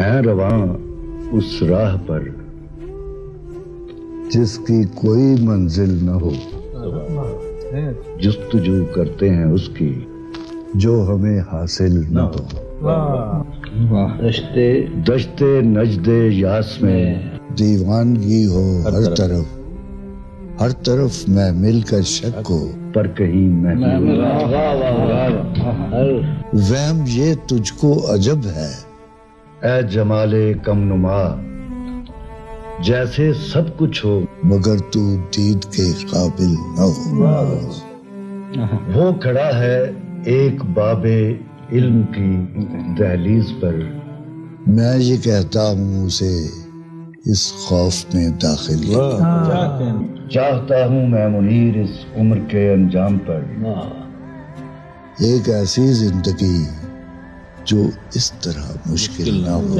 ہیں رواں اس راہ پر جس کی کوئی منزل نہ ہو، جستجو کرتے ہیں اس کی جو ہمیں حاصل نہ ہو۔ دشت نجد یاس میں دیوانگی ہو ہر طرف میں مل کر شک ہو، پر کہیں محمود وہم یہ تجھ کو عجب ہے اے جمال کم نما، جیسے سب کچھ ہو مگر تو دید کے قابل نہ ہو۔ وہ کھڑا ہے ایک باب علم کی دہلیز پر، میں یہ کہتا ہوں اسے اس خوف میں داخل چاہتا ہوں میں منیر اس عمر کے انجام پر، ایک ایسی زندگی جو اس طرح مشکل نہ ہو۔